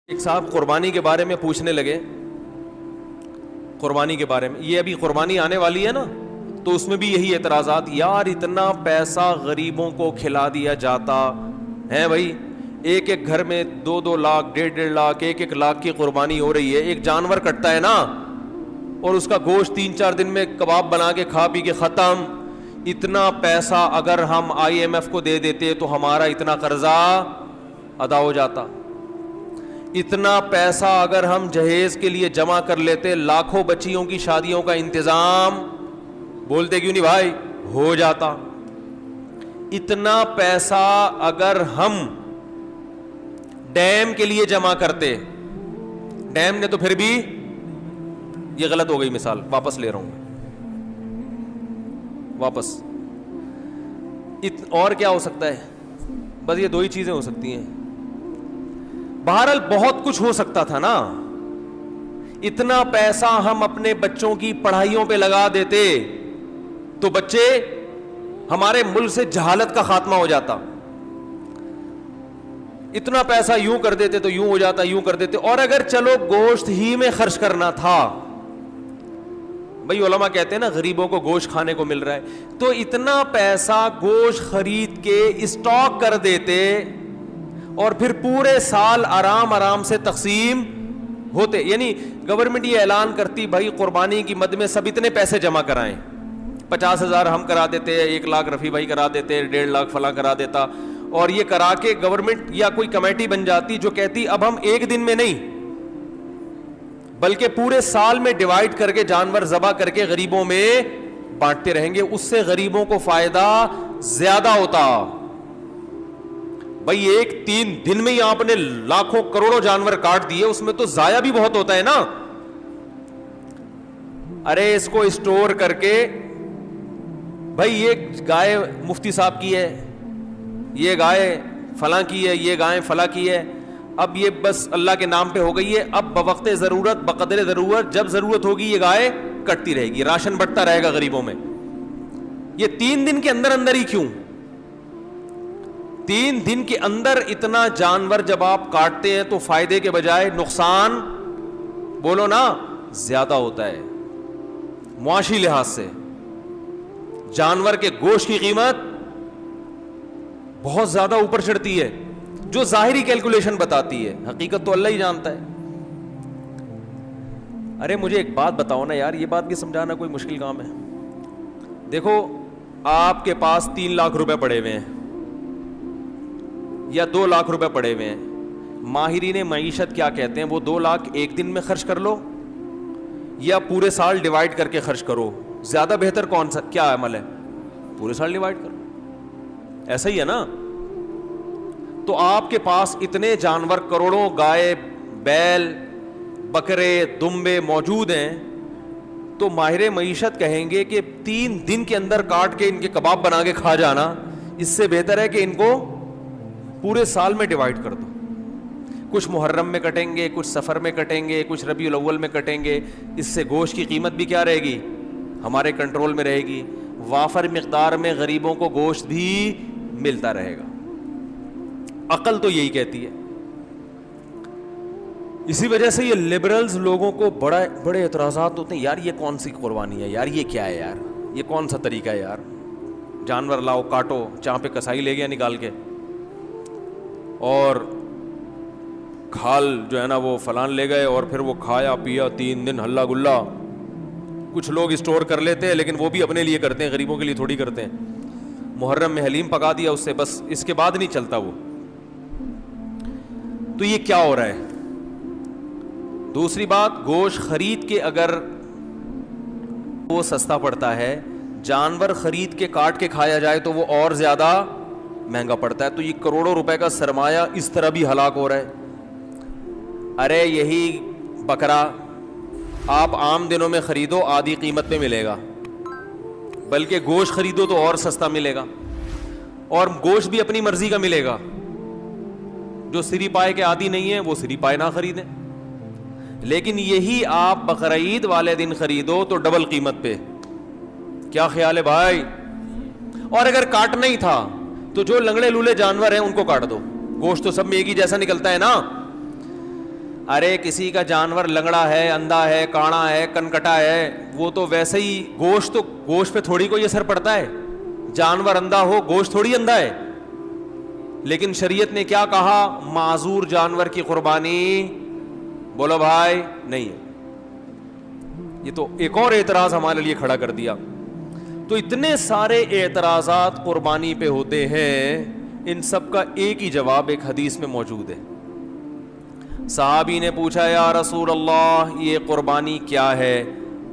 ایک صاحب قربانی کے بارے میں پوچھنے لگے، قربانی کے بارے میں، یہ ابھی قربانی آنے والی ہے نا، تو اس میں بھی یہی اعتراضات، یار اتنا پیسہ غریبوں کو کھلا دیا جاتا ہے بھائی، ایک ایک گھر میں 2-2 لاکھ 1.5 لاکھ 1 لاکھ کی قربانی ہو رہی ہے، ایک جانور کٹتا ہے نا اور اس کا گوشت 3-4 دن میں کباب بنا کے کھا پی کے ختم. اتنا پیسہ اگر ہم IMF کو دے دیتے تو ہمارا اتنا قرضہ ادا ہو جاتا. اتنا پیسہ اگر ہم جہیز کے لیے جمع کر لیتے، لاکھوں بچیوں کی شادیوں کا انتظام، بولتے کیوں نہیں بھائی، ہو جاتا. اتنا پیسہ اگر ہم ڈیم کے لیے جمع کرتے، ڈیم نے تو پھر بھی، یہ غلط ہو گئی مثال، واپس لے رہا ہوں واپس. اور کیا ہو سکتا ہے؟ بس یہ 2 ہی چیزیں ہو سکتی ہیں. بہرحال بہت کچھ ہو سکتا تھا نا. اتنا پیسہ ہم اپنے بچوں کی پڑھائیوں پہ لگا دیتے تو بچے، ہمارے ملک سے جہالت کا خاتمہ ہو جاتا. اتنا پیسہ یوں کر دیتے تو یوں ہو جاتا، یوں کر دیتے. اور اگر چلو گوشت ہی میں خرچ کرنا تھا، بھائی علماء کہتے ہیں نا غریبوں کو گوشت کھانے کو مل رہا ہے، تو اتنا پیسہ گوشت خرید کے اسٹاک کر دیتے اور پھر پورے سال آرام سے تقسیم ہوتے. یعنی گورنمنٹ یہ اعلان کرتی، بھائی قربانی کی مد میں سب اتنے پیسے جمع کرائیں، 50,000 ہم کرا دیتے، 1 لاکھ رفیع بھائی کرا دیتے، 1.5 لاکھ فلاں کرا دیتا، اور یہ کرا کے گورنمنٹ یا کوئی کمیٹی بن جاتی جو کہتی اب ہم ایک دن میں نہیں بلکہ پورے سال میں ڈیوائیڈ کر کے جانور ذبح کر کے غریبوں میں بانٹتے رہیں گے. اس سے غریبوں کو فائدہ زیادہ ہوتا. بھائی 3 دن میں ہی آپ نے لاکھوں کروڑوں جانور کاٹ دیے، اس میں تو ضائع بھی بہت ہوتا ہے نا. ارے اس کو اسٹور کر کے، بھائی یہ گائے مفتی صاحب کی ہے، یہ گائے فلاں کی ہے، یہ گائے فلاں کی ہے، اب یہ بس اللہ کے نام پہ ہو گئی ہے، اب بوقت ضرورت بقدر ضرورت جب ضرورت ہوگی یہ گائے کٹتی رہے گی، راشن بٹتا رہے گا غریبوں میں. یہ 3 دن کے اندر ہی کیوں؟ 3 دن کے اندر اتنا جانور جب آپ کاٹتے ہیں تو فائدے کے بجائے نقصان، بولو نا، زیادہ ہوتا ہے. معاشی لحاظ سے جانور کے گوشت کی قیمت بہت زیادہ اوپر چڑھتی ہے، جو ظاہری کیلکولیشن بتاتی ہے، حقیقت تو اللہ ہی جانتا ہے. ارے مجھے ایک بات بتاؤ نا یار، یہ بات بھی سمجھانا کوئی مشکل کام ہے؟ دیکھو آپ کے پاس 3 لاکھ روپے پڑے ہوئے ہیں یا 2 لاکھ روپے پڑے ہوئے ہیں، ماہرین معیشت کیا کہتے ہیں؟ وہ 2 لاکھ ایک دن میں خرچ کر لو یا پورے سال ڈیوائیڈ کر کے خرچ کرو. زیادہ بہتر کون سا کیا عمل ہے؟ پورے سال ڈیوائیڈ کرو. ایسا ہی ہے نا. تو آپ کے پاس اتنے جانور، کروڑوں گائے، بیل، بکرے، دمبے موجود ہیں، تو ماہر معیشت کہیں گے کہ 3 دن کے اندر کاٹ کے ان کے کباب بنا کے کھا جانا اس سے بہتر ہے کہ ان کو پورے سال میں ڈیوائیڈ کر دو. کچھ محرم میں کٹیں گے، کچھ سفر میں کٹیں گے، کچھ ربیع الاول میں کٹیں گے. اس سے گوشت کی قیمت بھی کیا رہے گی؟ ہمارے کنٹرول میں رہے گی. وافر مقدار میں غریبوں کو گوشت بھی ملتا رہے گا. عقل تو یہی کہتی ہے. اسی وجہ سے یہ لبرلز لوگوں کو بڑے اعتراضات ہوتے ہیں، یار یہ کون سی قربانی ہے یار، یہ کیا ہے یار، یہ کون سا طریقہ ہے یار، جانور لاؤ کاٹو، چاہ پہ کسائی لے گیا نکال کے، اور کھال جو ہے نا وہ فلان لے گئے اور پھر وہ کھایا پیا 3 دن ہلا گلا. کچھ لوگ اسٹور کر لیتے ہیں لیکن وہ بھی اپنے لیے کرتے ہیں، غریبوں کے لیے تھوڑی کرتے ہیں. محرم میں حلیم پکا دیا اس سے، بس اس کے بعد نہیں چلتا وہ. تو یہ کیا ہو رہا ہے؟ دوسری بات، گوشت خرید کے اگر وہ سستا پڑتا ہے، جانور خرید کے کاٹ کے کھایا جائے تو وہ اور زیادہ مہنگا پڑتا ہے. تو یہ کروڑوں روپے کا سرمایہ اس طرح بھی ہلاک ہو رہا ہے. ارے یہی بکرا آپ عام دنوں میں خریدو آدھی قیمت پہ ملے گا، بلکہ گوشت خریدو تو اور سستا ملے گا، اور گوشت بھی اپنی مرضی کا ملے گا. جو سری پائے کے عادی نہیں ہیں وہ سری پائے نہ خریدیں. لیکن یہی آپ بقرعید والے دن خریدو تو ڈبل قیمت پہ. کیا خیال ہے بھائی؟ اور اگر کاٹنا ہی تھا تو جو لنگڑے لولے جانور ہیں ان کو کاٹ دو، گوشت تو سب میں ایک ہی جیسا نکلتا ہے نا. ارے کسی کا جانور لنگڑا ہے, اندھا ہے, کاڑا ہے, کنکٹا ہے, وہ تو ویسے ہی گوشت پہ تھوڑی کوئی اثر پڑتا ہے. جانور اندھا ہو, گوشت تھوڑی اندھا ہے. لیکن شریعت نے کیا کہا؟ معذور جانور کی قربانی بولو بھائی نہیں ہے. یہ تو ایک اور اعتراض ہمارے لیے کھڑا کر دیا. تو اتنے سارے اعتراضات قربانی پہ ہوتے ہیں, ان سب کا ایک ہی جواب ایک حدیث میں موجود ہے. صحابی نے پوچھا یا رسول اللہ یہ قربانی کیا ہے؟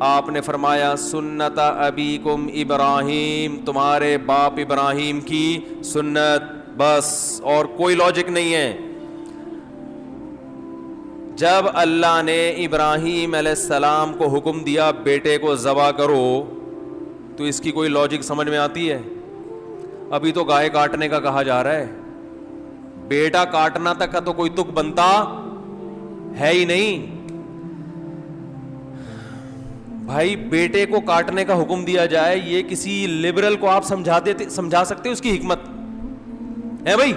آپ نے فرمایا سنت ابیکم ابراہیم, تمہارے باپ ابراہیم کی سنت, بس اور کوئی لاجک نہیں ہے. جب اللہ نے ابراہیم علیہ السلام کو حکم دیا بیٹے کو ذبح کرو, تو اس کی کوئی لاجک سمجھ میں آتی ہے؟ ابھی تو گائے کاٹنے کا کہا جا رہا ہے, بیٹا کاٹنا تک کا تو کوئی تک بنتا ہے ہی نہیں. بھائی بیٹے کو کاٹنے کا حکم دیا جائے, یہ کسی لبرل کو آپ سمجھا سکتے اس کی حکمت ہے؟ بھائی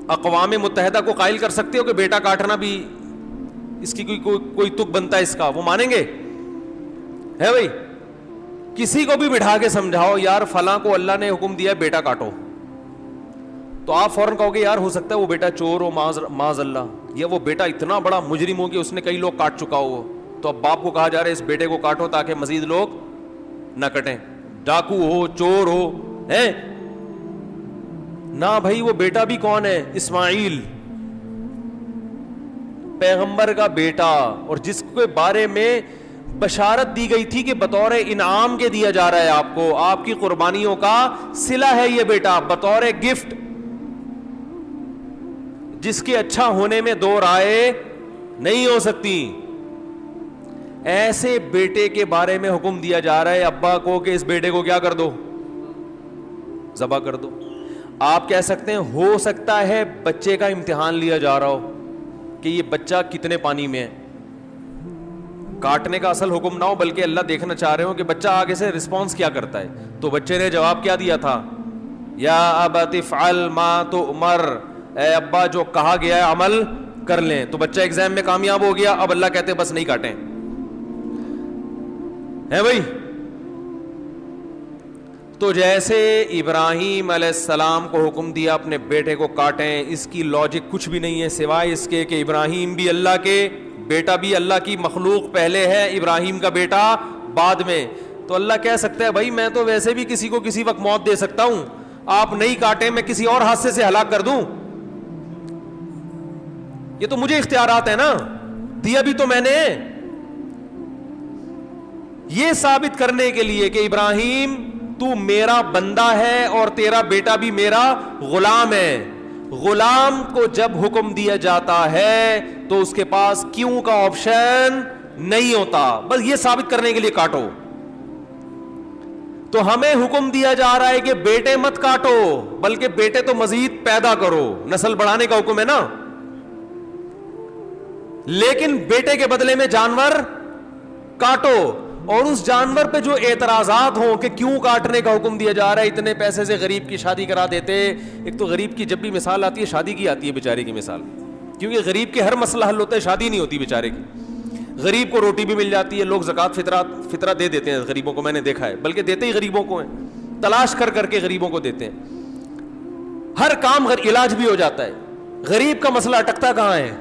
اقوام متحدہ کو قائل کر سکتے ہو کہ بیٹا کاٹنا بھی اس کی کوئی تک بنتا ہے اس کا؟ وہ مانیں گے؟ ہے بھائی کسی کو بھی بٹھا کے سمجھاؤ یار فلاں کو اللہ نے حکم دیا بیٹا کاٹو, تو آپ فوراً کہو گے یار ہو سکتا ہے وہ بیٹا چور ہو معاذ اللہ, یا وہ بیٹا اتنا بڑا مجرم ہو کہ اس نے کئی لوگ کاٹ چکا ہو. تو اب باپ کو کہا جا رہا ہے اس بیٹے کو کاٹو تاکہ مزید لوگ نہ کٹیں, ڈاکو ہو, چور ہو, ہے نہ بھائی. وہ بیٹا بھی کون ہے؟ اسماعیل پیغمبر کا بیٹا, اور جس کے بارے میں بشارت دی گئی تھی کہ بطور انعام کے دیا جا رہا ہے آپ کو, آپ کی قربانیوں کا صلہ ہے یہ بیٹا, بطور گفٹ, جس کے اچھا ہونے میں دو رائے نہیں ہو سکتی. ایسے بیٹے کے بارے میں حکم دیا جا رہا ہے ابا کو کہ اس بیٹے کو کیا کر دو؟ ذبح کر دو. آپ کہہ سکتے ہیں ہو سکتا ہے بچے کا امتحان لیا جا رہا ہو کہ یہ بچہ کتنے پانی میں ہے, کاٹنے کا اصل حکم نہ ہو بلکہ اللہ دیکھنا چاہ رہے ہو کہ بچہ آگے سے رسپانس کیا کرتا ہے. تو بچے نے جواب کیا دیا تھا؟ یا ابت افعل ما تؤمر, اے ابا جو کہا گیا ہے عمل کر لیں. تو بچہ ایگزام میں کامیاب ہو گیا, اب اللہ کہتے ہیں بس نہیں کاٹیں. ہے بھائی تو جیسے ابراہیم علیہ السلام کو حکم دیا اپنے بیٹے کو کاٹیں, اس کی لاجک کچھ بھی نہیں ہے سوائے اس کے کہ ابراہیم بھی اللہ کے, بیٹا بھی اللہ کی مخلوق پہلے ہے, ابراہیم کا بیٹا بعد میں. تو اللہ کہہ سکتا ہے بھائی میں تو ویسے بھی کسی کو کسی وقت موت دے سکتا ہوں, آپ نہیں کاٹیں میں کسی اور حادثے سے ہلاک کر دوں. یہ تو مجھے اختیارات ہے نا, دیا بھی تو میں نے. یہ ثابت کرنے کے لیے کہ ابراہیم تو میرا بندہ ہے اور تیرا بیٹا بھی میرا غلام ہے. غلام کو جب حکم دیا جاتا ہے تو اس کے پاس کیوں کا آپشن نہیں ہوتا, بس یہ ثابت کرنے کے لیے کاٹو. تو ہمیں حکم دیا جا رہا ہے کہ بیٹے مت کاٹو بلکہ بیٹے تو مزید پیدا کرو, نسل بڑھانے کا حکم ہے نا. لیکن بیٹے کے بدلے میں جانور کاٹو, اور اس جانور پہ جو اعتراضات ہوں کہ کیوں کاٹنے کا حکم دیا جا رہا ہے, اتنے پیسے سے غریب کی شادی کرا دیتے. ایک تو غریب کی جب بھی مثال آتی ہے شادی کی آتی ہے بیچارے کی مثال, کیونکہ غریب کے ہر مسئلہ حل ہوتا ہے, شادی نہیں ہوتی بیچارے کی. غریب کو روٹی بھی مل جاتی ہے, لوگ زکوٰۃ فطرہ دے دیتے ہیں غریبوں کو, میں نے دیکھا ہے, بلکہ دیتے ہی غریبوں کو ہیں, تلاش کر کر کے غریبوں کو دیتے ہیں. ہر کام علاج بھی ہو جاتا ہے. غریب کا مسئلہ اٹکتا کہاں ہے؟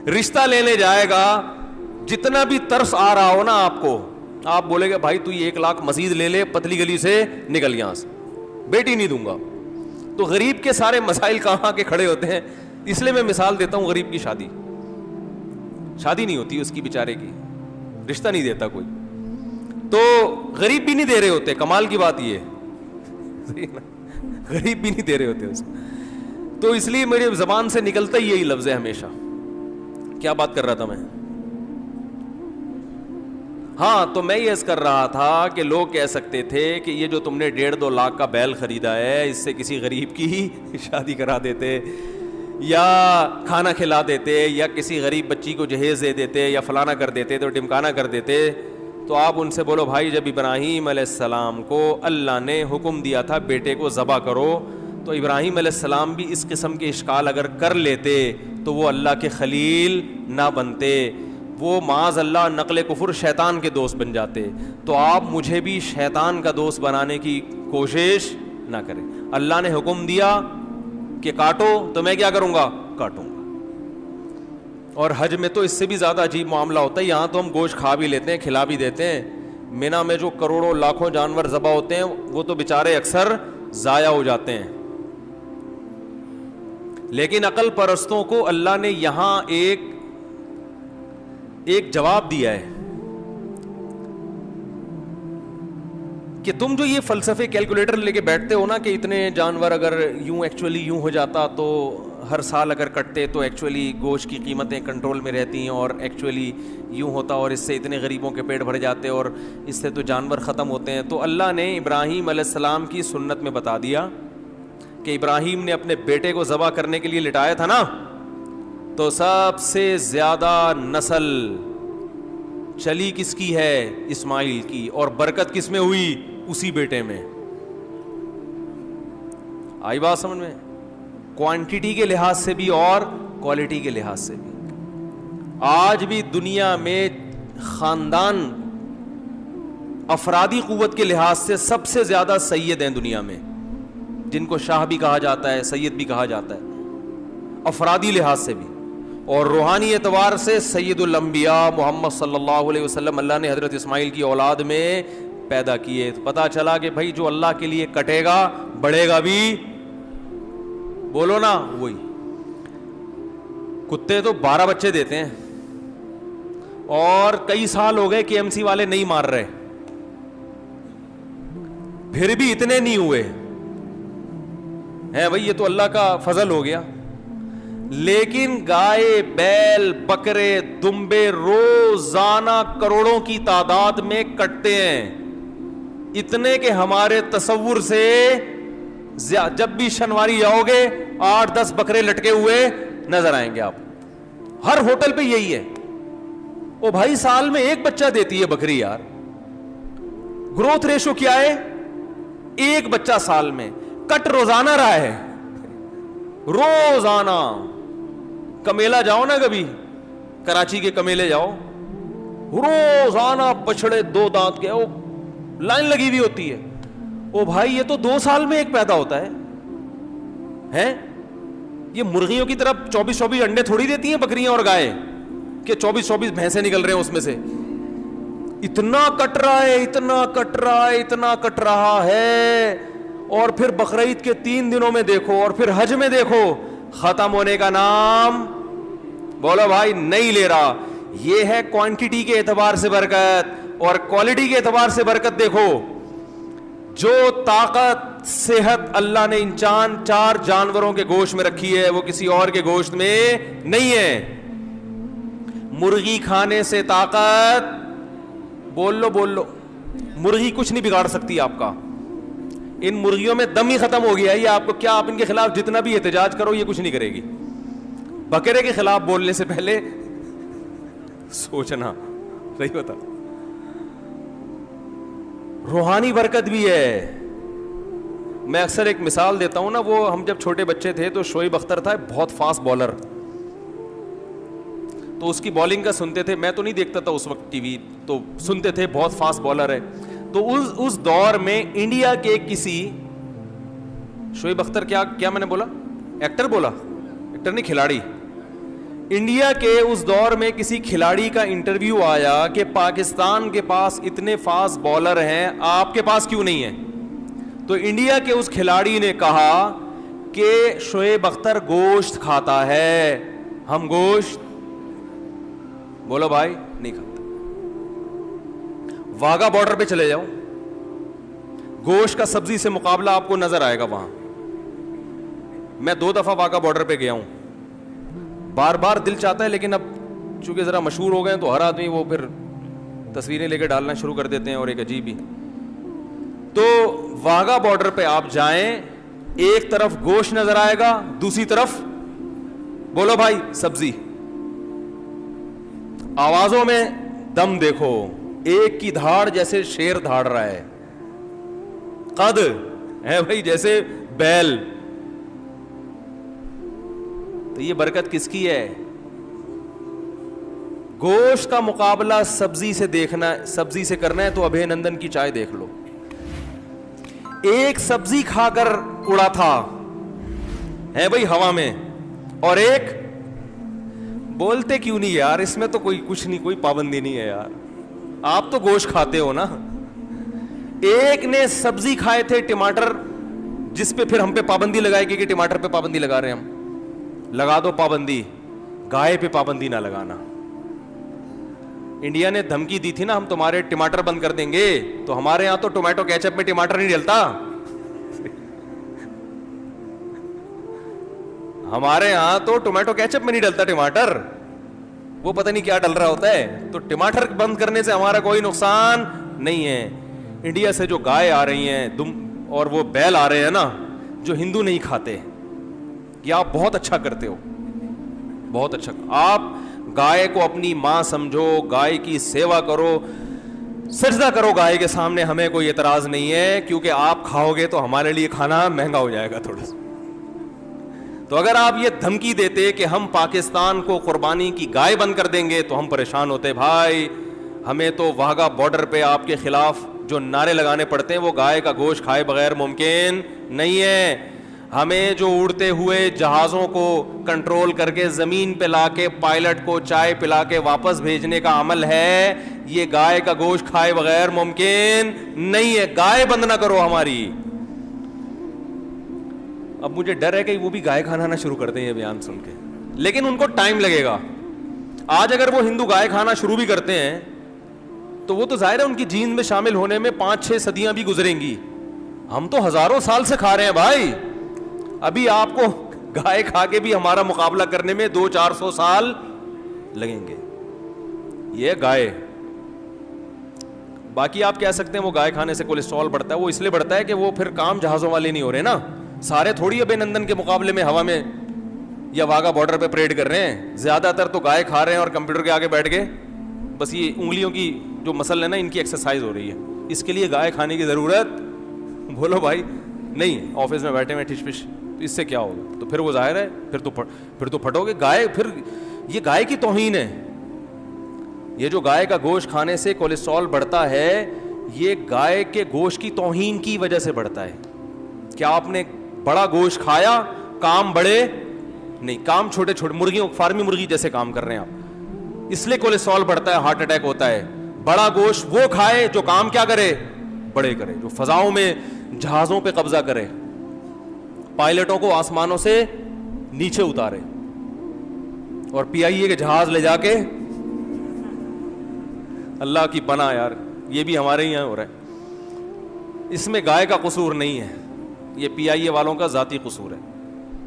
رشتہ لینے جائے گا, جتنا بھی ترس آ رہا ہو نا آپ کو, آپ بولے گا بھائی تو یہ 1 لاکھ مزید لے لے, پتلی گلی سے نکل یہاں سے, بیٹی نہیں دوں گا. تو غریب کے سارے مسائل کہاں کے کھڑے ہوتے ہیں. اس لیے میں مثال دیتا ہوں, غریب کی شادی نہیں ہوتی اس کی بیچارے کی, رشتہ نہیں دیتا کوئی, تو غریب بھی نہیں دے رہے ہوتے. کمال کی بات یہ غریب بھی نہیں دے رہے ہوتے اس کو. تو اس لیے میری زبان سے نکلتا ہی یہی لفظ ہے ہمیشہ. کیا بات کر رہا تھا میں؟ ہاں تو میں یہ کر رہا تھا کہ لوگ کہہ سکتے تھے کہ یہ جو تم نے 1.5-2 لاکھ کا بیل خریدا ہے, اس سے کسی غریب کی شادی کرا دیتے, یا کھانا کھلا دیتے, یا کسی غریب بچی کو جہیز دے دیتے, یا فلانا کر دیتے, تو ڈمکانا کر دیتے. تو آپ ان سے بولو بھائی جب ابراہیم علیہ السلام کو اللہ نے حکم دیا تھا بیٹے کو ذبح کرو, تو ابراہیم علیہ السلام بھی اس قسم کے اشکال اگر کر لیتے تو وہ اللہ کے خلیل نہ بنتے, وہ معاذ اللہ نقل کفر شیطان کے دوست بن جاتے. تو آپ مجھے بھی شیطان کا دوست بنانے کی کوشش نہ کریں. اللہ نے حکم دیا کہ کاٹو تو میں کیا کروں گا, کاٹوں گا. اور حج میں تو اس سے بھی زیادہ عجیب معاملہ ہوتا ہے. یہاں تو ہم گوشت کھا بھی لیتے ہیں, کھلا بھی دیتے ہیں. مینا میں جو کروڑوں لاکھوں جانور ذبح ہوتے ہیں وہ تو بیچارے اکثر ضائع ہو جاتے ہیں. لیکن عقل پرستوں کو اللہ نے یہاں ایک جواب دیا ہے کہ تم جو یہ فلسفے کیلکولیٹر لے کے بیٹھتے ہو نا کہ اتنے جانور اگر یوں ایکچولی یوں ہو جاتا تو ہر سال اگر کٹتے تو ایکچولی گوشت کی قیمتیں کنٹرول میں رہتی ہیں, اور ایکچولی یوں ہوتا اور اس سے اتنے غریبوں کے پیٹ بھر جاتے اور اس سے تو جانور ختم ہوتے ہیں. تو اللہ نے ابراہیم علیہ السلام کی سنت میں بتا دیا کہ ابراہیم نے اپنے بیٹے کو ذبح کرنے کے لیے لٹایا تھا نا, تو سب سے زیادہ نسل چلی کس کی ہے, اسماعیل کی, اور برکت کس میں ہوئی, اسی بیٹے میں. آئی بات سمجھ میں؟ کوانٹٹی کے لحاظ سے بھی اور کوالٹی کے لحاظ سے بھی. آج بھی دنیا میں خاندان افرادی قوت کے لحاظ سے سب سے زیادہ سید ہیں دنیا میں, جن کو شاہ بھی کہا جاتا ہے, سید بھی کہا جاتا ہے, افرادی لحاظ سے بھی. اور روحانی اعتبار سے سید الانبیاء محمد صلی اللہ علیہ وسلم اللہ نے حضرت اسماعیل کی اولاد میں پیدا کیے. تو پتا چلا کہ بھائی جو اللہ کے لیے کٹے گا بڑھے گا بھی, بولو نا وہی. کتے تو 12 بچے دیتے ہیں اور کئی سال ہو گئے KMC والے نہیں مار رہے, پھر بھی اتنے نہیں ہوئے ہیں بھائی, یہ تو اللہ کا فضل ہو گیا. لیکن گائے, بیل, بکرے, دمبے روزانہ کروڑوں کی تعداد میں کٹتے ہیں, اتنے کہ ہمارے تصور سے جب بھی شنواری جاؤ گے 8-10 بکرے لٹکے ہوئے نظر آئیں گے آپ. ہر ہوٹل پہ یہی ہے. او بھائی سال میں ایک بچہ دیتی ہے بکری یار, گروتھ ریشو کیا ہے, ایک بچہ سال میں. کٹ روزانہ رہا ہے, روزانہ. کمیلا جاؤ نا کبھی, کراچی کے کمیلے جاؤ, روزانہ بچڑے 2 دانت کے وہ لائن لگی ہوئی ہوتی ہے. او بھائی یہ تو 2 سال میں ایک پیدا ہوتا ہے. یہ مرغیوں کی طرف 24-24 انڈے تھوڑی دیتی ہیں بکریاں اور گائے کہ 24-24 بھینسیں نکل رہے ہیں اس میں سے. اتنا کٹ رہا ہے, اتنا کٹ رہا ہے, اتنا کٹ رہا ہے. اور پھر بقرعید کے 3 دنوں میں دیکھو, اور پھر حج میں دیکھو, ختم ہونے کا نام بولو بھائی نہیں لے رہا. یہ ہے کوانٹٹی کے اعتبار سے برکت, اور کوالٹی کے اعتبار سے برکت دیکھو. جو طاقت صحت اللہ نے ان 4 جانوروں کے گوشت میں رکھی ہے وہ کسی اور کے گوشت میں نہیں ہے. مرغی کھانے سے طاقت, بول لو, مرغی کچھ نہیں بگاڑ سکتی آپ کا. ان مرغیوں میں دم ہی ختم ہو گیا ہے. یہ آپ کو کیا, آپ ان کے خلاف جتنا بھی احتجاج کرو یہ کچھ نہیں کرے گی. بکرے کے خلاف بولنے سے پہلے سوچنا. صحیح بتا. روحانی برکت بھی ہے. میں اکثر ایک مثال دیتا ہوں نا, وہ ہم جب چھوٹے بچے تھے تو شعیب اختر تھا بہت فاسٹ بالر, تو اس کی بالنگ کا سنتے تھے. میں تو نہیں دیکھتا تھا اس وقت ٹی وی, تو سنتے تھے بہت فاسٹ بالر ہے. تو اس دور میں انڈیا کے کسی شعیب اختر, کیا میں نے بولا, ایکٹر بولا, ایکٹر نہیں کھلاڑی. انڈیا کے اس دور میں کسی کھلاڑی کا انٹرویو آیا کہ پاکستان کے پاس اتنے فاسٹ بالر ہیں, آپ کے پاس کیوں نہیں ہیں. تو انڈیا کے اس کھلاڑی نے کہا کہ شعیب اختر گوشت کھاتا ہے, ہم گوشت, بولو بھائی, نہیں کھاتا. واگا بارڈر پہ چلے جاؤ, گوشت کا سبزی سے مقابلہ آپ کو نظر آئے گا وہاں. میں 2 دفعہ واگا بارڈر پہ گیا ہوں, بار بار دل چاہتا ہے, لیکن اب چونکہ ذرا مشہور ہو گئے تو ہر آدمی وہ پھر تصویریں لے کے ڈالنا شروع کر دیتے ہیں, اور ایک عجیب ہی. تو واگا بارڈر پہ آپ جائیں, ایک طرف گوشت نظر آئے گا, دوسری طرف بولو بھائی سبزی. آوازوں میں دم دیکھو, ایک کی دھاڑ جیسے شیر دھاڑ رہا ہے, قد ہے بھائی جیسے بیل. تو یہ برکت کس کی ہے؟ گوشت کا مقابلہ سبزی سے دیکھنا، سبزی سے کرنا ہے تو ابھے نندن کی چائے دیکھ لو. ایک سبزی کھا کر اڑا تھا ہے بھائی ہوا میں، اور ایک بولتے کیوں نہیں یار، اس میں تو کوئی کچھ نہیں، کوئی پابندی نہیں ہے یار، آپ تو گوشت کھاتے ہو نا. ایک نے سبزی کھائے تھے ٹماٹر، جس پہ پھر ہم پہ پابندی لگائے گی کہ ٹماٹر پہ پابندی لگا رہے ہیں ہم، لگا دو پابندی، گائے پہ پابندی نہ لگانا. انڈیا نے دھمکی دی تھی نا ہم تمہارے ٹماٹر بند کر دیں گے، تو ہمارے ہاں تو ٹومیٹو کیچپ میں ٹماٹر نہیں ڈلتا، ہمارے ہاں تو ٹومیٹو کیچپ میں نہیں ڈلتا ٹماٹر، وہ پتہ نہیں کیا ڈل رہا ہوتا ہے. تو ٹماٹر بند کرنے سے ہمارا کوئی نقصان نہیں ہے. انڈیا سے جو گائے آ رہی ہیں اور وہ بیل آ رہے ہیں نا جو ہندو نہیں کھاتے، یہ آپ بہت اچھا کرتے ہو، بہت اچھا. آپ گائے کو اپنی ماں سمجھو، گائے کی سیوا کرو، سجدہ کرو گائے کے سامنے، ہمیں کوئی اعتراض نہیں ہے، کیونکہ آپ کھاؤ گے تو ہمارے لیے کھانا مہنگا ہو جائے گا تھوڑا سا. تو اگر آپ یہ دھمکی دیتے کہ ہم پاکستان کو قربانی کی گائے بند کر دیں گے تو ہم پریشان ہوتے. بھائی ہمیں تو واہگہ بارڈر پہ آپ کے خلاف جو نعرے لگانے پڑتے ہیں وہ گائے کا گوشت کھائے بغیر ممکن نہیں ہے. ہمیں جو اڑتے ہوئے جہازوں کو کنٹرول کر کے زمین پہ لا کے پائلٹ کو چائے پلا کے واپس بھیجنے کا عمل ہے، یہ گائے کا گوشت کھائے بغیر ممکن نہیں ہے. گائے بند نہ کرو ہماری. اب مجھے ڈر ہے کہ وہ بھی گائے کھانا نہ شروع کر دیں یہ بیان سن کے، لیکن ان کو ٹائم لگے گا. آج اگر وہ ہندو گائے کھانا شروع بھی کرتے ہیں تو وہ تو ظاہر ہے ان کی جین میں شامل ہونے میں 5-6 صدیاں بھی گزریں گی. ہم تو ہزاروں سال سے کھا رہے ہیں بھائی. ابھی آپ کو گائے کھا کے بھی ہمارا مقابلہ کرنے میں 200-400 سال لگیں گے. یہ گائے، باقی آپ کہہ سکتے ہیں وہ گائے کھانے سے کولیسٹرول بڑھتا ہے، وہ اس لیے بڑھتا ہے کہ وہ پھر کام جہازوں والے نہیں ہو رہے نا. سارے تھوڑی ابے نندن کے مقابلے میں ہوا میں یا واگا بارڈر پہ پریڈ کر رہے ہیں. زیادہ تر تو گائے کھا رہے ہیں اور کمپیوٹر کے آگے بیٹھ کے بس یہ انگلیوں کی جو مسل ہے نا ان کی ایکسرسائز ہو رہی ہے. اس کے لیے گائے کھانے کی ضرورت بولو بھائی نہیں. آفس میں بیٹھے ہوئے ٹھش پش، تو اس سے کیا ہوگا؟ تو پھر وہ ظاہر ہے پھر تو پھٹو گے. گائے پھر یہ گائے کی توہین ہے. یہ جو گائے کا گوشت کھانے سے کولیسٹرول بڑھتا ہے یہ گائے کے گوشت کی توہین کی وجہ سے بڑھتا ہے. کیا آپ نے بڑا گوشت کھایا؟ کام بڑے نہیں، کام چھوٹے چھوٹے، مرغیوں فارمی مرغی جیسے کام کر رہے ہیں آپ، اس لیے کولیسٹرول بڑھتا ہے، ہارٹ اٹیک ہوتا ہے. بڑا گوشت وہ کھائے جو کام کیا کرے؟ بڑے کرے، جو فضاؤں میں جہازوں پہ قبضہ کرے، پائلٹوں کو آسمانوں سے نیچے اتارے اور PIA کے جہاز لے جا کے. اللہ کی پناہ یار، یہ بھی ہمارے یہاں ہو رہا ہے. اس میں گائے کا قصور نہیں ہے، یہ PIA والوں کا ذاتی قصور ہے.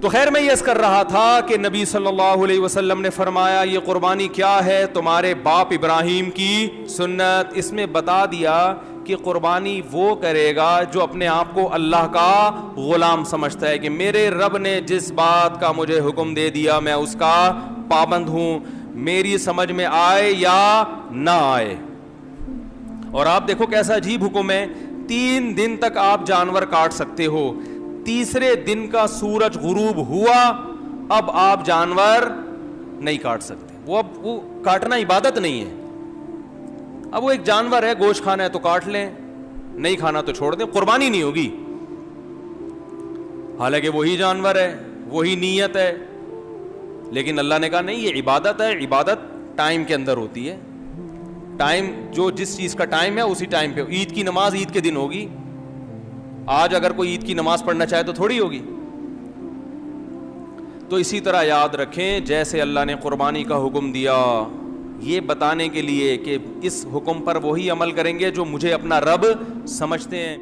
تو خیر میں یہ کر رہا تھا کہ نبی صلی اللہ علیہ وسلم نے فرمایا یہ قربانی کیا ہے؟ تمہارے باپ ابراہیم کی سنت. اس میں بتا دیا کہ قربانی وہ کرے گا جو اپنے آپ کو اللہ کا غلام سمجھتا ہے کہ میرے رب نے جس بات کا مجھے حکم دے دیا میں اس کا پابند ہوں، میری سمجھ میں آئے یا نہ آئے. اور آپ دیکھو کیسا عجیب حکم ہے. 3 دن تک آپ جانور کاٹ سکتے ہو، تیسرے دن کا سورج غروب ہوا اب آپ جانور نہیں کاٹ سکتے. وہ کاٹنا عبادت نہیں ہے. اب وہ ایک جانور ہے، گوشت کھانا ہے تو کاٹ لیں، نہیں کھانا تو چھوڑ دیں، قربانی نہیں ہوگی. حالانکہ وہی جانور ہے، وہی نیت ہے، لیکن اللہ نے کہا نہیں یہ عبادت ہے. عبادت ٹائم کے اندر ہوتی ہے. ٹائم جو جس چیز کا ٹائم ہے اسی ٹائم پہ. عید کی نماز عید کے دن ہوگی. آج اگر کوئی عید کی نماز پڑھنا چاہے تو تھوڑی ہوگی. تو اسی طرح یاد رکھیں جیسے اللہ نے قربانی کا حکم دیا یہ بتانے کے لیے کہ اس حکم پر وہی عمل کریں گے جو مجھے اپنا رب سمجھتے ہیں.